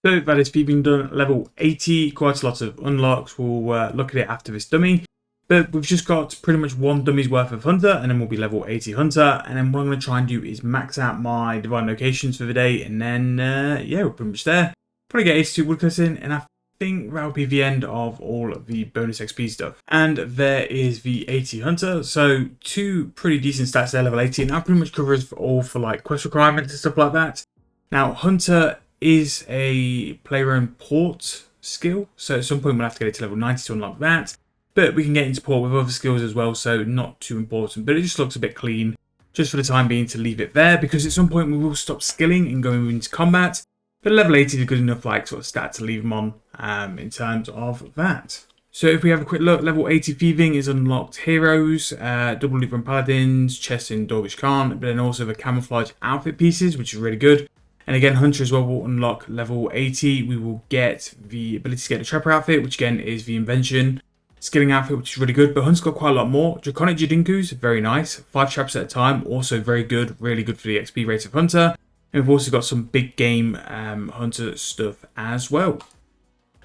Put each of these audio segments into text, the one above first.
So that is thieving done, level 80, quite a lot of unlocks. We'll look at it after this dummy. But we've just got pretty much one dummy's worth of Hunter, and then we'll be level 80 Hunter. And then what I'm going to try and do is max out my divine locations for the day, and then, yeah, we're pretty much there. Probably get 82 woodcutting, and I think that'll be the end of all of the bonus XP stuff. And there is the 80 Hunter, so 2 pretty decent stats there, level 80, and that pretty much covers all for like quest requirements and stuff like that. Now, Hunter is a player-owned port skill, so at some point we'll have to get it to level 90 to unlock that. But we can get into port with other skills as well, so not too important. But it just looks a bit clean, just for the time being, to leave it there, because at some point we will stop skilling and going into combat. But level 80 is a good enough like sort of stat to leave them on in terms of that. So if we have a quick look, level 80 thieving is unlocked heroes, double loot from paladins, chest in Dorgish Khan, but then also the camouflage outfit pieces, which is really good. And again, Hunter as well will unlock level 80. We will get the ability to get the Trapper outfit, which again is the invention. Skilling outfit, which is really good, but Hunter's got quite a lot more. Draconic Jadinkus, very nice. 5 traps at a time, also very good, really good for the XP rate of Hunter. And we've also got some big game Hunter stuff as well.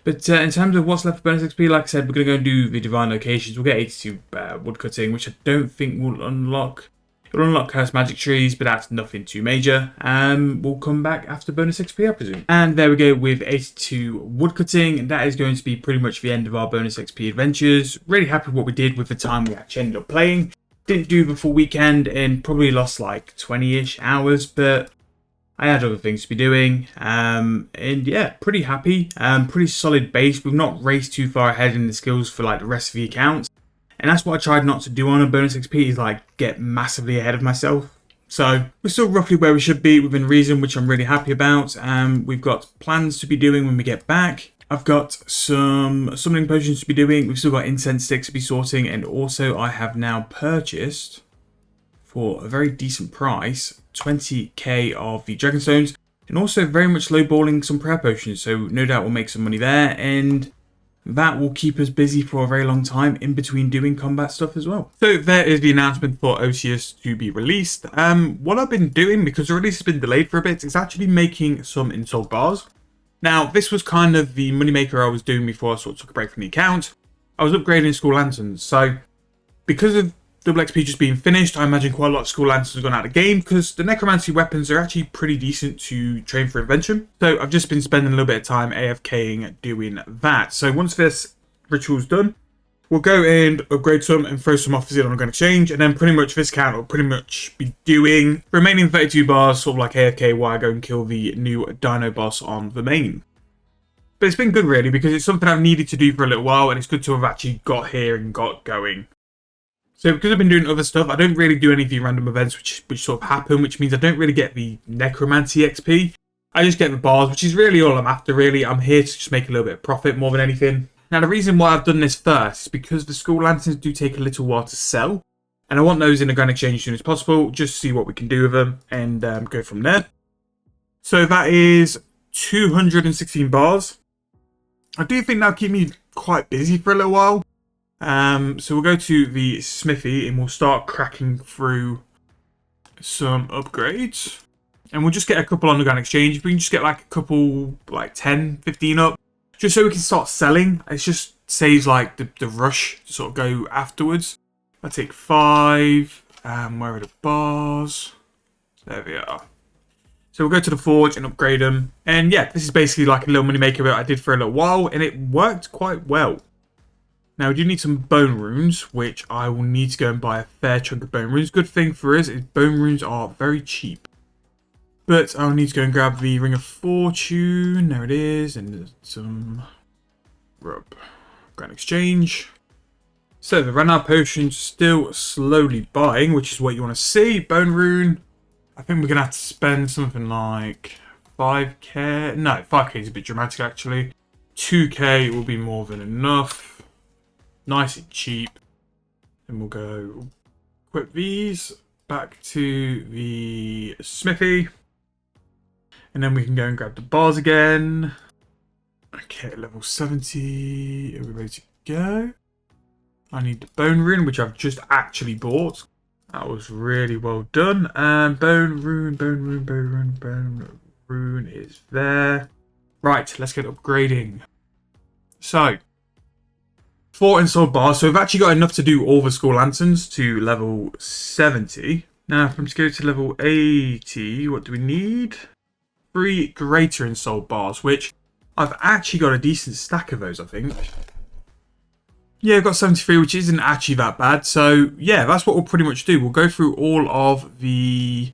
But in terms of what's left for bonus XP, like I said, we're going to go and do the divine locations. We'll get 82 woodcutting, which I don't think will unlock. It will unlock cursed magic trees, but that's nothing too major. We'll come back after bonus XP, I presume. And there we go with 82 woodcutting, and that is going to be pretty much the end of our bonus XP adventures. Really happy with what we did with the time we actually ended up playing. Didn't do the full weekend and probably lost like 20-ish hours, but I had other things to be doing. And yeah, pretty happy. Pretty solid base. We've not raced too far ahead in the skills for like the rest of the accounts. And that's what I tried not to do on a bonus XP, is like get massively ahead of myself. So we're still roughly where we should be within reason, which I'm really happy about. We've got plans to be doing when we get back. I've got some summoning potions to be doing. We've still got incense sticks to be sorting. And also I have now purchased, for a very decent price, 20k of the Dragonstones. And also very much lowballing some prayer potions. So no doubt we'll make some money there. And that will keep us busy for a very long time in between doing combat stuff as well. So there is the announcement for OCS to be released. What I've been doing, because the release has been delayed for a bit, is actually making some installed bars. Now, this was kind of the moneymaker I was doing before I sort of took a break from the account. I was upgrading school lanterns. So because of double XP just being finished, I imagine quite a lot of school lanterns have gone out of the game, because the necromancy weapons are actually pretty decent to train for invention. So I've just been spending a little bit of time AFKing doing that. So once this ritual's done, we'll go and upgrade some and throw some offers in on a gun exchange, and then pretty much this count will pretty much be doing remaining 32 bars, sort of like AFK, while I go and kill the new dino boss on the main. But it's been good really, because it's something I've needed to do for a little while, and it's good to have actually got here and got going. So because I've been doing other stuff, I don't really do any of the random events which sort of happen, which means I don't really get the necromancy XP. I just get the bars, which is really all I'm after, really. I'm here to just make a little bit of profit more than anything. Now, the reason why I've done this first is because the school lanterns do take a little while to sell. And I want those in a grand exchange as soon as possible, just to see what we can do with them and go from there. So that is 216 bars. I do think that'll keep me quite busy for a little while. So we'll go to the smithy and we'll start cracking through some upgrades. And we'll just get a couple on the grand exchange. If we can just get like a couple, like 10, 15 up, just so we can start selling. It just saves like the rush to sort of go afterwards. I take 5. Where are the bars? There they are. So we'll go to the forge and upgrade them. And yeah, this is basically like a little moneymaker that I did for a little while, and it worked quite well. Now, we do need some bone runes, which I will need to go and buy a fair chunk of bone runes. Good thing for us is bone runes are very cheap. But I'll need to go and grab the Ring of Fortune. There it is. And some rub. Grand exchange. So the run out potions still slowly buying, which is what you want to see. Bone rune. I think we're going to have to spend something like 5k. No, 5k is a bit dramatic actually. 2k will be more than enough. Nice and cheap. Then we'll go equip these back to the smithy. And then we can go and grab the bars again. Okay, level 70. Are we ready to go? I need the bone rune, which I've just actually bought. That was really well done. Bone rune is there. Right, let's get upgrading. So, 4 installed bars. So we've actually got enough to do all the school lanterns to level 70. Now, if I'm just going to level 80, what do we need? 3 greater installed bars, which I've actually got a decent stack of those, I think. Yeah, I've got 73, which isn't actually that bad. So, yeah, that's what we'll pretty much do. We'll go through all of the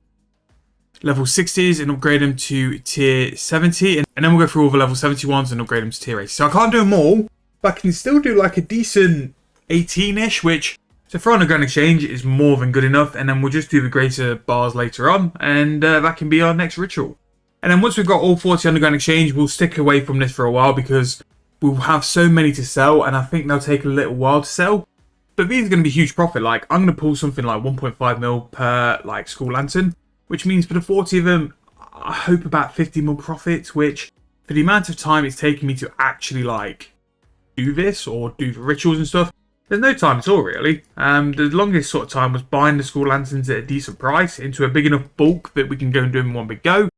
level 60s and upgrade them to tier 70. And then we'll go through all the level 71s and upgrade them to tier 80. So I can't do them all, but I can still do like a decent 18-ish, which, so for Underground Exchange, is more than good enough. And then we'll just do the greater bars later on. And that can be our next ritual. And then once we've got all 40 Underground Exchange, we'll stick away from this for a while because we'll have so many to sell, and I think they'll take a little while to sell. But these are going to be huge profit. Like, I'm going to pull something like 1.5 mil per like school lantern, which means for the 40 of them, I hope about 50 mil profit, which for the amount of time it's taking me to actually like do this or do the rituals and stuff, there's no time at all really. The longest sort of time was buying the school lanterns at a decent price into a big enough bulk that we can go and do them in one big go.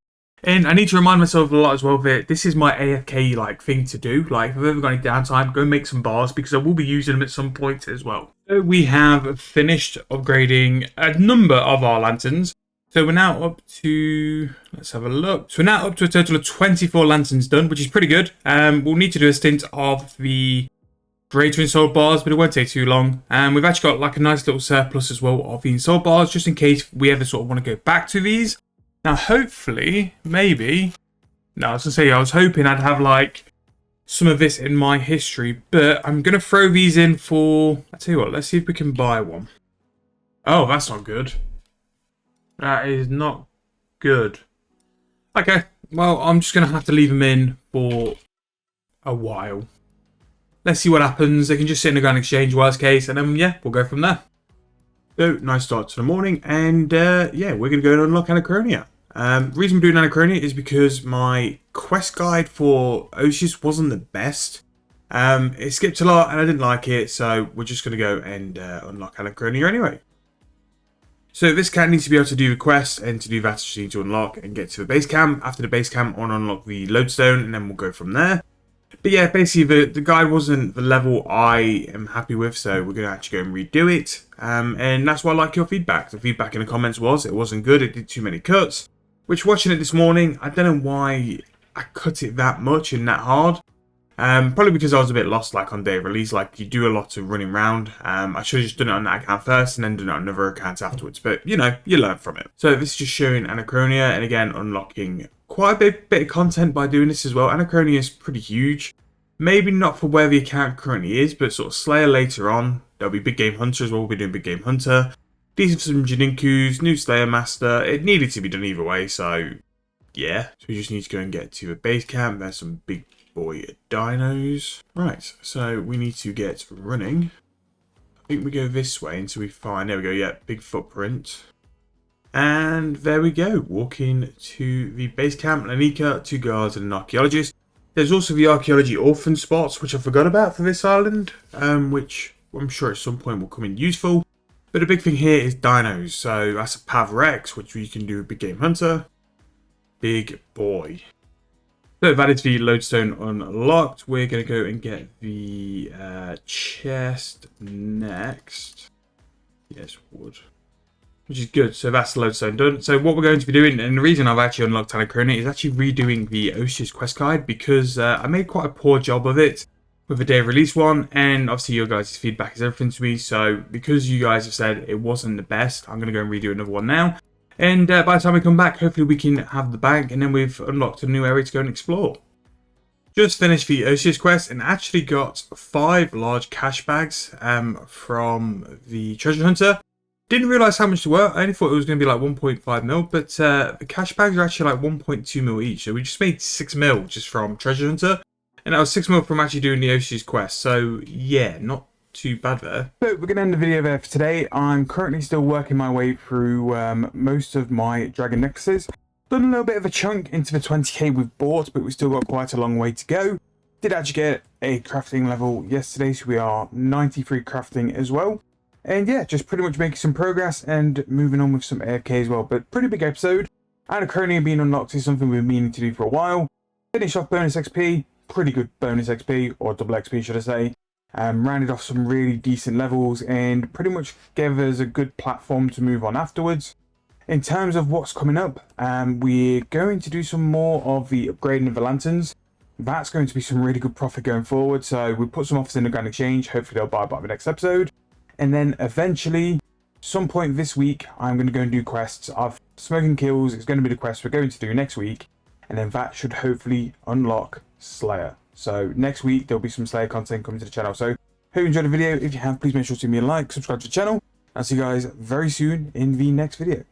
And I need to remind myself a lot as well that this is my AFK like thing to do. Like, if I've ever got any downtime, go make some bars because I will be using them at some point as well. So we have finished upgrading a number of our lanterns. So we're now up to, let's have a look. So we're now up to a total of 24 lanterns done, which is pretty good. We'll need to do a stint of the greater installed bars, but it won't take too long. And we've actually got like a nice little surplus as well of the installed bars, just in case we ever sort of want to go back to these. Now, hopefully, maybe, no, I was going to say, I was hoping I'd have, like, some of this in my history, but I'm going to throw these in for, I'll tell you what, let's see if we can buy one. Oh, that's not good. That is not good. Okay, well, I'm just going to have to leave them in for a while. Let's see what happens. They can just sit in the Grand Exchange, worst case, and then, yeah, we'll go from there. So, nice start to the morning, and, yeah, we're going to go and unlock Anachronia. Reason we're doing Anachronia is because my quest guide for Oceus wasn't the best. It skipped a lot and I didn't like it, so we're just going to go and unlock Anachronia anyway. So this cat needs to be able to do the quest, and to do that just need to unlock and get to the base camp. After the base camp, I'll unlock the lodestone and then we'll go from there. But yeah, basically the guide wasn't the level I am happy with, so we're going to actually go and redo it. And that's why I like your feedback. The feedback in the comments was it wasn't good, it did too many cuts. Which, watching it this morning, I don't know why I cut it that much and that hard. Probably because I was a bit lost, like, on day of release. Like, you do a lot of running around. I should have just done it on that account first and then done it on another account afterwards. But, you know, you learn from it. So this is just showing Anachronia, and again, unlocking quite a bit of content by doing this as well. Anachronia is pretty huge. Maybe not for where the account currently is, but sort of Slayer later on. There'll be Big Game Hunter as well. We'll be doing Big Game Hunter. Decent some Janinkus, new Slayer Master. It needed to be done either way, so yeah. So we just need to go and get to a base camp. There's some big boy dinos. Right, so we need to get running. I think we go this way until we find, there we go, yeah, big footprint. And there we go, walking to the base camp. Lanika, 2 guards and an archaeologist. There's also the archaeology orphan spots, which I forgot about for this island, which I'm sure at some point will come in useful. But the big thing here is dinos, so that's a Pav Rex, which we can do a Big Game Hunter. Big boy. So that is the lodestone unlocked. We're going to go and get the chest next. Yes, wood. Which is good, so that's the lodestone done. So what we're going to be doing, and the reason I've actually unlocked Anachronia is actually redoing the Oceus quest guide, because I made quite a poor job of it with a day of release one, and obviously your guys' feedback is everything to me, so because you guys have said it wasn't the best, I'm going to go and redo another one now. And by the time we come back, hopefully we can have the bank, and then we've unlocked a new area to go and explore. Just finished the Oceus quest and actually got 5 large cash bags from the treasure hunter. Didn't realise how much they were. I only thought it was going to be like 1.5 mil, but the cash bags are actually like 1.2 mil each. So we just made 6 mil just from treasure hunter. And that was 6 mil from actually doing the Oceus quest. So yeah, not too bad there. So we're going to end the video there for today. I'm currently still working my way through most of my dragon necklaces. Done a little bit of a chunk into the 20k we've bought, but we've still got quite a long way to go. Did actually get a crafting level yesterday, so we are 93 crafting as well. And yeah, just pretty much making some progress and moving on with some AFK as well. But pretty big episode. Anachronia being unlocked is something we've been meaning to do for a while. Finish off bonus XP, pretty good bonus XP, or double XP should I say. Rounded off some really decent levels and pretty much gave us a good platform to move on afterwards. In terms of what's coming up, we're going to do some more of the upgrading of the lanterns. That's going to be some really good profit going forward. So we put some offers in the Grand Exchange. Hopefully they'll buy by the next episode. And then eventually, some point this week, I'm going to go and do quests. Smoking Kills is going to be the quest we're going to do next week. And then that should hopefully unlock Slayer. So next week, there'll be some Slayer content coming to the channel. So hope you enjoyed the video. If you have, please make sure to give me a like, subscribe to the channel. I'll see you guys very soon in the next video.